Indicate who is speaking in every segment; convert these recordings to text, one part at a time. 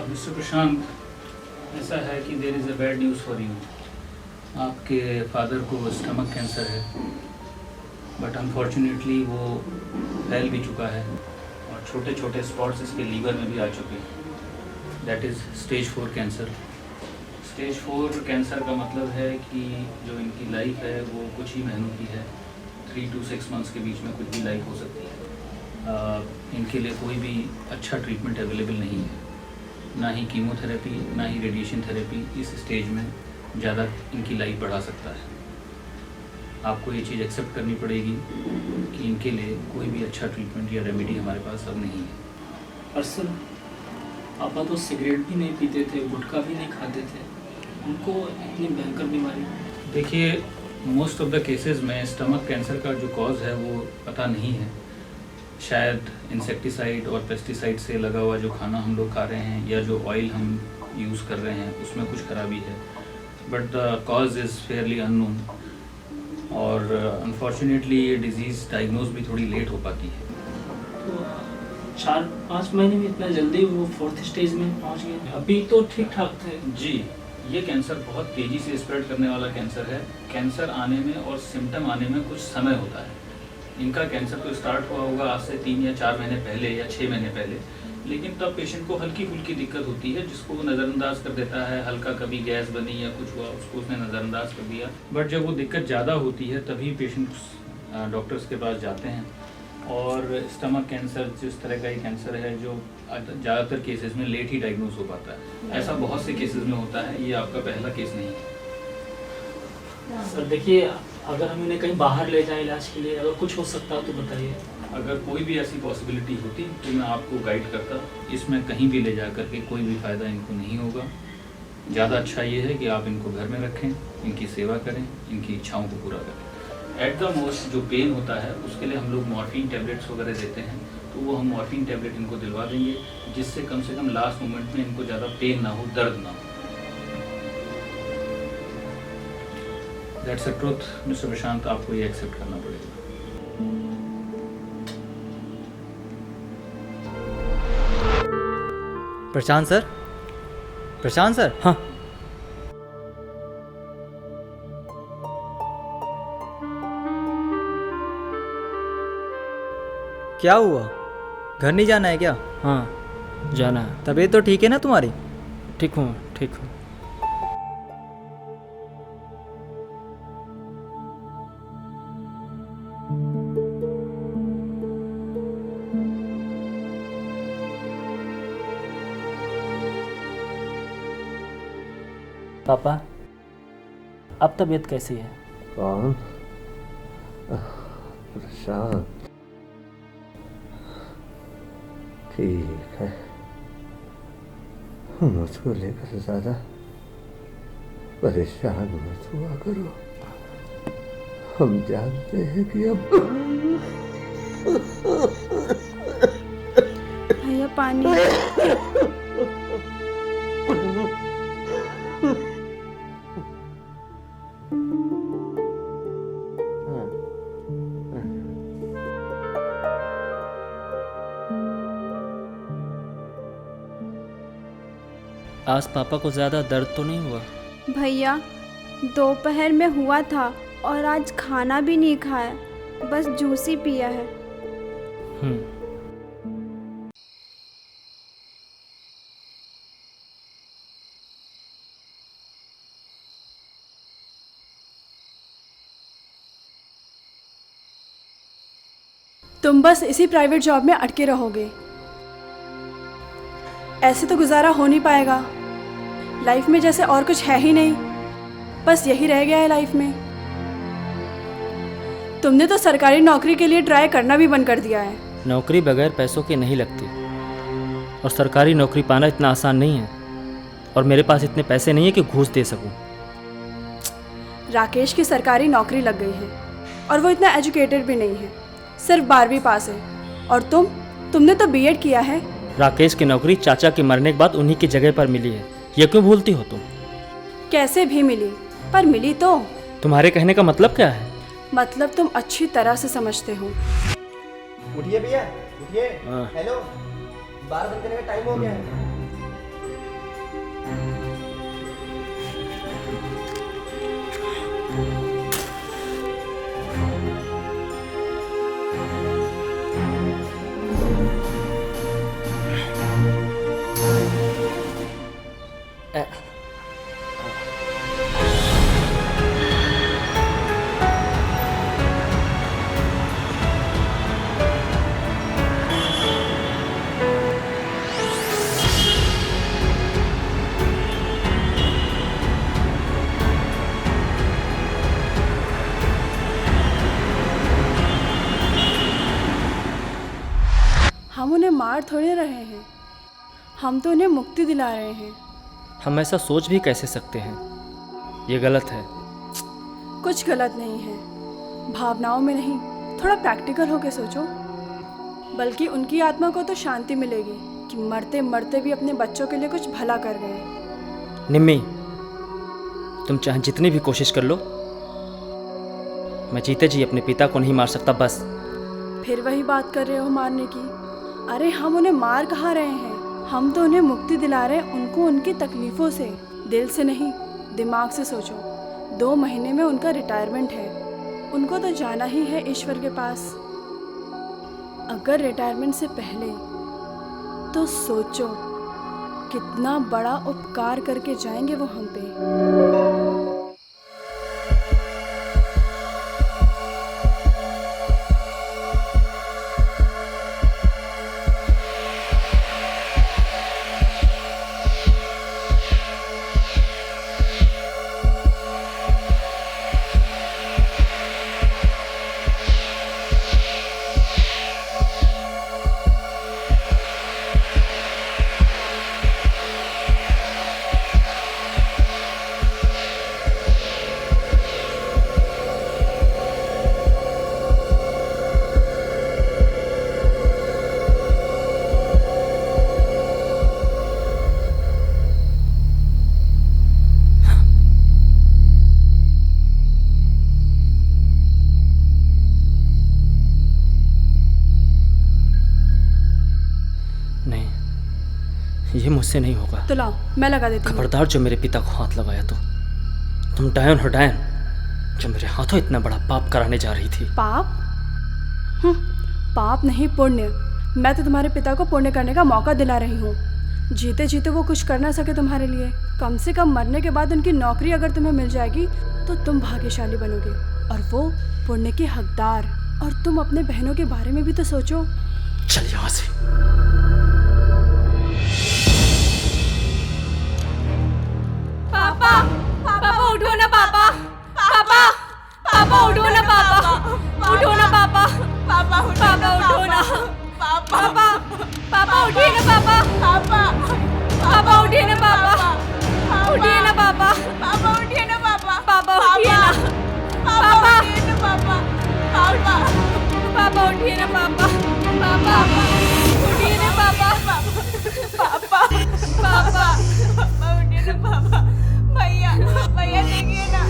Speaker 1: Mister प्रशांत, ऐसा है कि there is a bad news for you. आपके फादर को स्टमक कैंसर है, बट अनफॉर्चुनेटली वो फैल भी चुका है और छोटे छोटे स्पॉट्स इसके लीवर में भी आ चुके हैं। That is stage 4 cancer. Stage 4 cancer का मतलब है कि जो इनकी लाइफ है वो कुछ ही महीनों की है। 3 to 6 मंथ्स के बीच में कुछ भी लाइफ हो सकती है। इनके लिए कोई भी अच्छा ट्रीटमेंट अवेलेबल नहीं है, ना ही कीमोथेरेपी ना ही रेडिएशन थेरेपी इस स्टेज में ज़्यादा इनकी लाइफ बढ़ा सकता है। आपको ये चीज़ एक्सेप्ट करनी पड़ेगी कि इनके लिए कोई भी अच्छा ट्रीटमेंट या रेमेडी हमारे पास अब नहीं है।
Speaker 2: पर सर, पापा तो सिगरेट भी नहीं पीते थे, गुटखा भी नहीं खाते थे, उनको इतनी भयंकर बीमारी।
Speaker 1: देखिए, मोस्ट ऑफ द केसेस में स्टमक कैंसर का जो कॉज है वो पता नहीं है। शायद इंसेक्टिसाइड और पेस्टिसाइड से लगा हुआ जो खाना हम लोग खा रहे हैं या जो ऑयल हम यूज़ कर रहे हैं उसमें कुछ खराबी है, but the cause is Fairlie unknown और अनफॉर्चुनेटली ये डिज़ीज़ डायग्नोज भी थोड़ी लेट हो पाती है।
Speaker 2: तो 4-5 महीने में इतना जल्दी वो 4th स्टेज में पहुंच गए। अभी तो ठीक ठाक थे।
Speaker 1: जी, ये कैंसर बहुत तेज़ी से स्प्रेड करने वाला कैंसर है। कैंसर आने में और सिम्टम आने में कुछ समय होता है। इनका कैंसर तो स्टार्ट हुआ होगा आज से 3 या 4 महीने पहले या 6 महीने पहले, लेकिन तब पेशेंट को हल्की फुल्की दिक्कत होती है जिसको वो नज़रअंदाज कर देता है। हल्का कभी गैस बनी या कुछ हुआ, उसको उसने नज़रअंदाज कर दिया। बट जब वो दिक्कत ज़्यादा होती है तभी पेशेंट्स डॉक्टर्स के पास जाते हैं। और स्टमक कैंसर जिस तरह का ही कैंसर है जो ज़्यादातर केसेस में लेट ही डायग्नोज हो पाता है। ऐसा बहुत से केसेस में होता है, ये आपका पहला केस नहीं है।
Speaker 2: सर देखिए, अगर हम इन्हें कहीं बाहर ले जाएं इलाज के लिए, अगर कुछ हो सकता तो बताइए।
Speaker 1: अगर कोई भी ऐसी पॉसिबिलिटी होती तो मैं आपको गाइड करता। इसमें कहीं भी ले जा करके कोई भी फ़ायदा इनको नहीं होगा। ज़्यादा अच्छा ये है कि आप इनको घर में रखें, इनकी सेवा करें, इनकी इच्छाओं को पूरा करें। एट द मोस्ट जो पेन होता है उसके लिए हम लोग मॉर्फिन टैबलेट्स वगैरह देते हैं, तो वो हम मॉर्फिन टैबलेट इनको दिलवा देंगे जिससे कम से कम लास्ट मोमेंट में इनको ज़्यादा पेन ना हो, दर्द ना हो। दैट्स अ ट्रुथ मिस्टर प्रशांत, आपको ये एक्सेप्ट करना पड़ेगा।
Speaker 3: प्रशांत सर, प्रशांत सर।
Speaker 2: हाँ।
Speaker 3: क्या हुआ, घर नहीं जाना है क्या?
Speaker 2: हाँ, जाना है।
Speaker 3: तबीयत तो ठीक है ना तुम्हारी?
Speaker 2: ठीक हूँ, ठीक हूँ। पापा, अब तबीयत कैसी है?
Speaker 4: कौन? प्रशांत, ठीक है। मुझको लेकर ज्यादा परेशान मत हुआ करो। हम जानते हैं कि अब
Speaker 5: भैया पानी।
Speaker 2: आज पापा को ज़्यादा दर्द तो नहीं हुआ?
Speaker 5: भैया दोपहर में हुआ था और आज खाना भी नहीं खाया, बस जूस ही पिया है।
Speaker 6: तुम बस इसी प्राइवेट जॉब में अटके रहोगे। ऐसे तो गुजारा हो नहीं पाएगा। लाइफ में जैसे और कुछ है ही नहीं, बस यही रह गया है लाइफ में। तुमने तो सरकारी नौकरी के लिए ट्राई करना भी बंद कर दिया है।
Speaker 2: नौकरी बगैर पैसों की नहीं लगती, और सरकारी नौकरी पाना इतना आसान नहीं है, और मेरे पास इतने पैसे नहीं है कि घूस दे सकूं।
Speaker 6: राकेश की सरकारी नौकरी लग गई है और वो इतना एजुकेटेड भी नहीं है, सिर्फ 12वीं पास है। और तुमने तो बीएड किया है।
Speaker 2: राकेश की नौकरी चाचा के मरने के बाद उन्हीं की जगह पर मिली है, ये क्यों भूलती हो तुम?
Speaker 6: कैसे भी मिली, पर मिली तो।
Speaker 2: तुम्हारे कहने का मतलब क्या है?
Speaker 6: मतलब तुम अच्छी तरह से समझते हो।
Speaker 7: उठिए भैया, उठिए।
Speaker 2: हाँ।
Speaker 7: हेलो, 12 बंद करने का टाइम हो गया है।
Speaker 6: हम उन्हें मार थोड़े रहे हैं, हम तो उन्हें मुक्ति दिला रहे हैं।
Speaker 2: हम ऐसा सोच भी कैसे सकते हैं? ये गलत है।
Speaker 6: कुछ गलत नहीं है, भावनाओं में नहीं, थोड़ा प्रैक्टिकल होकर सोचो। बल्कि उनकी आत्मा को तो शांति मिलेगी कि मरते मरते भी अपने बच्चों के लिए कुछ भला कर गए।
Speaker 2: निम्मी, तुम चाहे जितनी भी कोशिश कर लो, मैं जीते जी अपने पिता को नहीं मार सकता। बस
Speaker 6: फिर वही बात कर रहे हो मारने की। अरे हम उन्हें मार कहाँ रहे हैं, हम तो उन्हें मुक्ति दिला रहे हैं, उनको उनकी तकलीफ़ों से। दिल से नहीं, दिमाग से सोचो। 2 महीने में उनका रिटायरमेंट है, उनको तो जाना ही है ईश्वर के पास। अगर रिटायरमेंट से पहले तो सोचो कितना बड़ा उपकार करके जाएंगे वो हम पे।
Speaker 2: ये मुझसे नहीं होगा।
Speaker 6: तो लाओ, मैं लगा देती हूँ।
Speaker 2: खबरदार जो मेरे पिता को हाथ लगाया तो तुम डायन हो, डायन, जो मेरे हाथों इतना बड़ा पाप कराने जा रही थी।
Speaker 6: पाप? पाप नहीं, पुण्य। मैं तो तुम्हारे पिता को पुण्य करने का मौका दिला रही हूँ। जीते जीते वो कुछ कर ना सके तुम्हारे लिए, कम से कम मरने के बाद उनकी नौकरी अगर तुम्हें मिल जाएगी तो तुम भाग्यशाली बनोगे, और वो पुण्य के हकदार। और तुम अपने बहनों के बारे में भी तो सोचो।
Speaker 2: चल यहाँ से।
Speaker 7: पापा, पापा उठो ना पापा, पापा, पापा उठो ना पापा, उठो ना पापा, पापा उठो ना, पापा, पापा उठिए ना पापा, पापा उठिए ना पापा, उठिए ना पापा, पापा उठिए ना पापा, पापा उठिए ना, पापा, पापा, पापा उठिए ना पापा, पापा उठिए ना पापा, पापा, पापा, पापा उठिए ना पापा, भैया, भैया देखिए ना।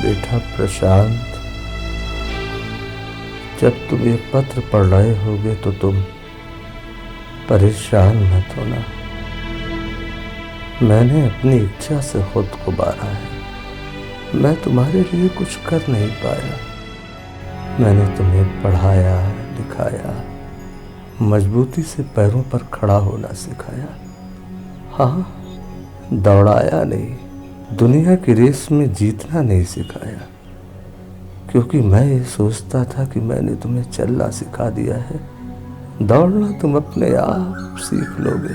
Speaker 4: बेटा प्रशांत, जब तुम ये पत्र पढ़ रहे होगे तो तुम परेशान मत होना। मैंने अपनी इच्छा से खुद को बांधा है। मैं तुम्हारे लिए कुछ कर नहीं पाया। मैंने तुम्हें पढ़ाया, लिखाया, मजबूती से पैरों पर खड़ा होना सिखाया। हाँ, दौड़ाया नहीं, दुनिया की रेस में जीतना नहीं सिखाया, क्योंकि मैं ये सोचता था कि मैंने तुम्हें चलना सिखा दिया है, दौड़ना तुम अपने आप सीख लोगे।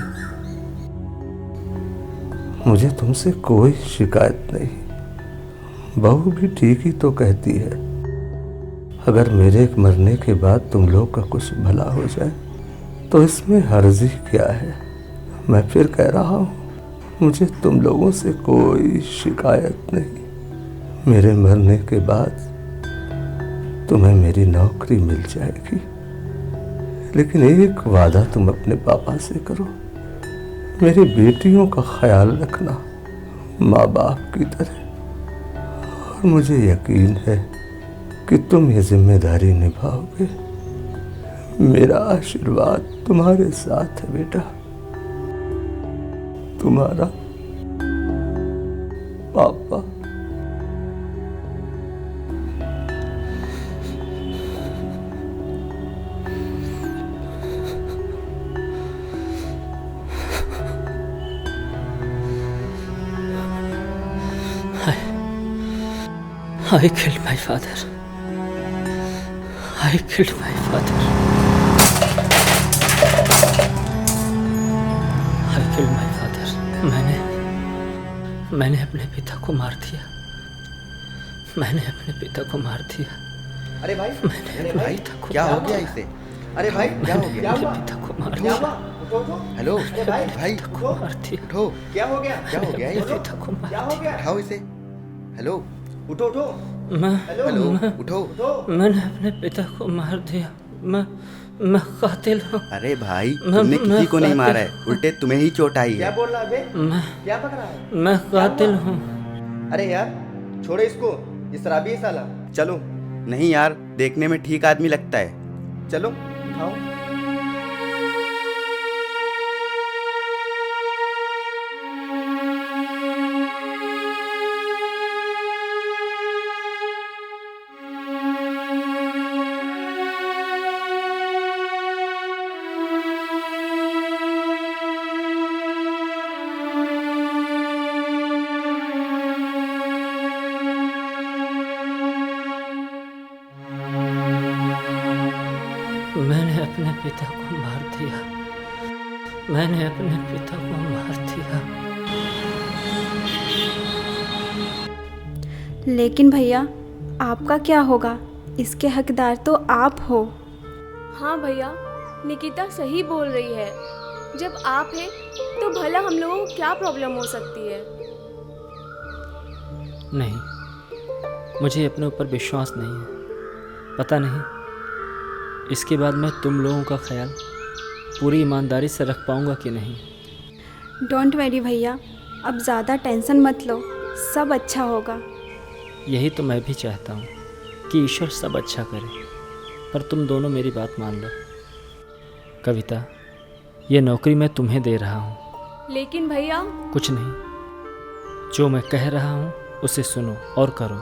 Speaker 4: मुझे तुमसे कोई शिकायत नहीं। बहू भी ठीक ही तो कहती है। अगर मेरे मरने के बाद तुम लोग का कुछ भला हो जाए तो इसमें हर्जी क्या है। मैं फिर कह रहा हूँ, मुझे तुम लोगों से कोई शिकायत नहीं। मेरे मरने के बाद तुम्हें मेरी नौकरी मिल जाएगी, लेकिन एक वादा तुम अपने पापा से करो, मेरी बेटियों का ख्याल रखना माँ बाप की तरह। और मुझे यकीन है कि तुम ये जिम्मेदारी निभाओगे। मेरा आशीर्वाद तुम्हारे साथ है बेटा। तुम्हारा पापा।
Speaker 2: I killed my father. I killed my father. I killed my father. मैंने अपने पिता को मार दिया। मैंने अपने पिता को मार दिया।
Speaker 8: अरे भाई,
Speaker 2: मैंने अपने पिता को
Speaker 8: क्या हो गया इसे? अरे भाई, क्या हो गया?
Speaker 2: अपने पिता को मार दिया।
Speaker 8: हेलो भाई,
Speaker 2: पिता को मार दिया।
Speaker 8: उठो। क्या हो गया? क्या हो गया
Speaker 2: अपने
Speaker 8: इसे?
Speaker 2: पिता को मार दिया।
Speaker 8: उठाओ इसे। हेलो, उठो उठो।
Speaker 2: हेलो,
Speaker 8: उठो।
Speaker 2: मैंने अपने पिता को मार दिया। मैं कातिल हूँ।
Speaker 8: अरे भाई, तुमने किसी को नहीं मारा है, उल्टे तुम्हें ही चोट आई है।
Speaker 9: क्या बोल रहा है बे?
Speaker 2: मैं
Speaker 9: क्या पक रहा है?
Speaker 2: मैं कातिल हूँ।
Speaker 9: अरे यार छोड़ो इसको, ये शराबी है साला।
Speaker 8: चलो। नहीं यार, देखने में ठीक आदमी लगता है।
Speaker 9: चलो उठाओ।
Speaker 2: मैंने अपने पिता को मार दिया। मैंने अपने पिता को मार दिया।
Speaker 5: लेकिन भैया आपका क्या होगा? इसके हकदार तो आप हो।
Speaker 7: हाँ भैया, निकिता सही बोल रही है। जब आप हैं तो भला हम लोगों को क्या प्रॉब्लम हो सकती है?
Speaker 2: नहीं, मुझे अपने ऊपर विश्वास नहीं है। पता नहीं इसके बाद मैं तुम लोगों का ख्याल पूरी ईमानदारी से रख पाऊंगा कि नहीं।
Speaker 5: डोंट वरी भैया, अब ज़्यादा टेंशन मत लो, सब अच्छा होगा।
Speaker 2: यही तो मैं भी चाहता हूँ कि ईश्वर सब अच्छा करे, पर तुम दोनों मेरी बात मान लो। कविता, ये नौकरी मैं तुम्हें दे रहा हूँ।
Speaker 7: लेकिन भैया।
Speaker 2: कुछ नहीं, जो मैं कह रहा हूँ उसे सुनो और करो।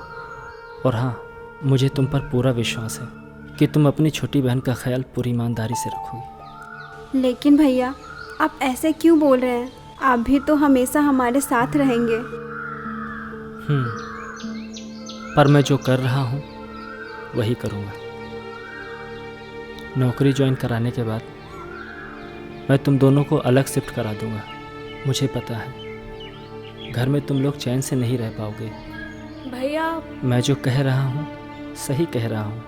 Speaker 2: और हाँ, मुझे तुम पर पूरा विश्वास है कि तुम अपनी छोटी बहन का ख्याल पूरी ईमानदारी से रखोगी।
Speaker 5: लेकिन भैया आप ऐसे क्यों बोल रहे हैं? आप भी तो हमेशा हमारे साथ रहेंगे।
Speaker 2: पर मैं जो कर रहा हूँ वही करूँगा। नौकरी ज्वाइन कराने के बाद मैं तुम दोनों को अलग शिफ्ट करा दूँगा। मुझे पता है घर में तुम लोग चैन से नहीं रह पाओगे।
Speaker 7: भैया,
Speaker 2: मैं जो कह रहा हूँ सही कह रहा हूँ।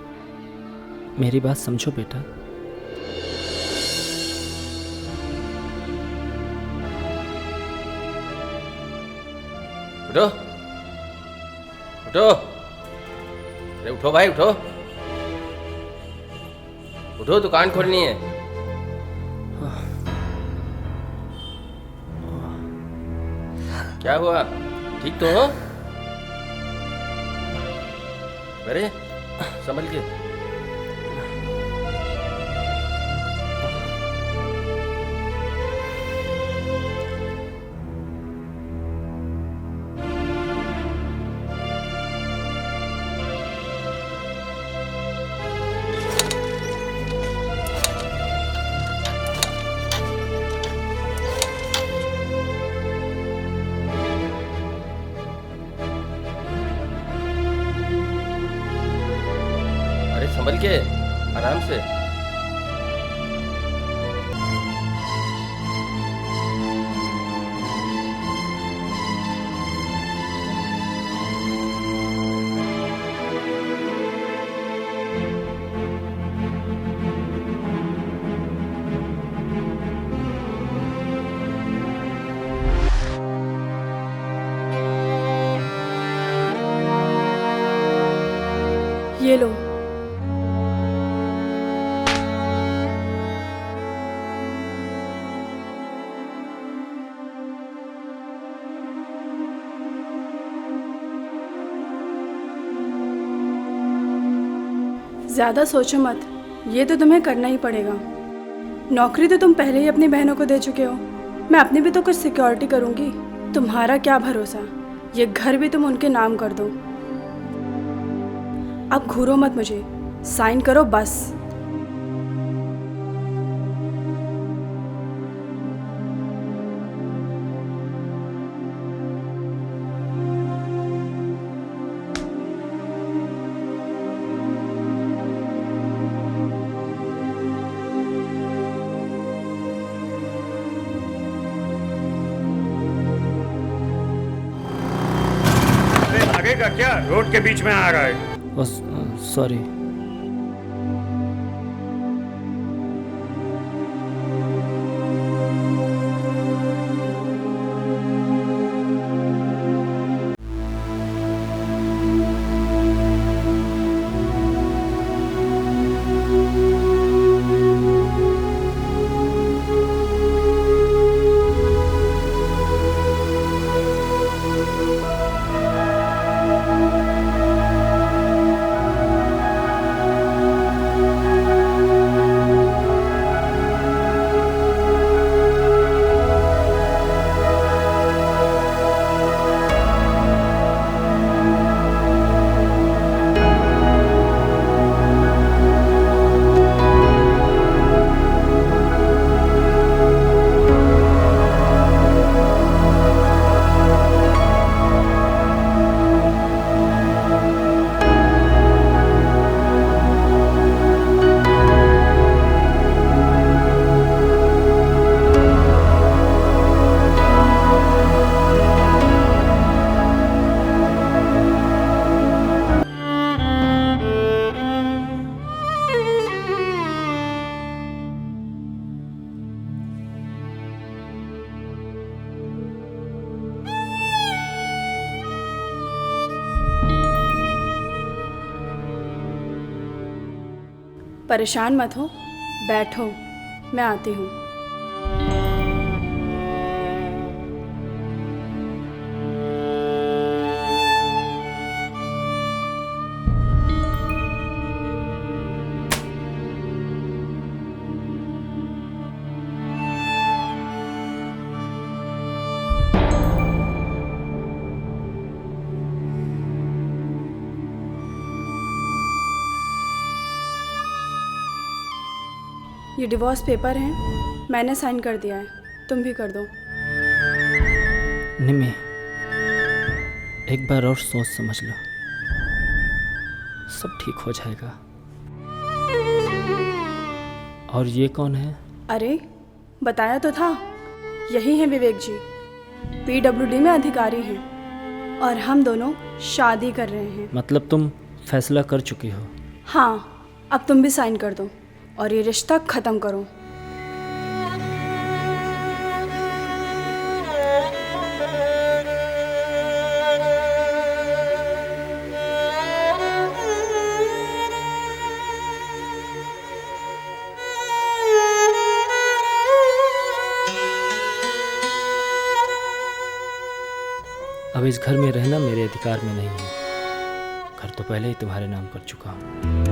Speaker 2: मेरी बात समझो बेटा।
Speaker 10: उठो उठो। अरे उठो भाई, उठो उठो, दुकान खोलनी है। क्या हुआ? ठीक तो हो? अरे संभल के। संभल के, आराम से।
Speaker 6: ज़्यादा सोचो मत, ये तो तुम्हें करना ही पड़ेगा। नौकरी तो तुम पहले ही अपनी बहनों को दे चुके हो, मैं अपनी भी तो कुछ सिक्योरिटी करूँगी। तुम्हारा क्या भरोसा, ये घर भी तुम उनके नाम कर दो। अब घूरो मत मुझे, साइन करो बस।
Speaker 11: आगे का क्या रोड के बीच में आ रहा है?
Speaker 2: सॉरी।
Speaker 6: परेशान मत हो, बैठो, मैं आती हूँ। ये डिवोर्स पेपर हैं, मैंने साइन कर दिया है, तुम भी कर दो।
Speaker 2: निम्मी, एक बार और सोच समझ लो, सब ठीक हो जाएगा। और ये कौन है?
Speaker 6: अरे बताया तो था, यही हैं विवेक जी, PWD में अधिकारी हैं और हम दोनों शादी कर रहे हैं।
Speaker 2: मतलब तुम फैसला कर चुकी हो?
Speaker 6: हाँ, अब तुम भी साइन कर दो और ये रिश्ता ख़त्म करो।
Speaker 2: अब इस घर में रहना मेरे अधिकार में नहीं है। घर तो पहले ही तुम्हारे नाम कर चुका हूँ।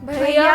Speaker 7: भैया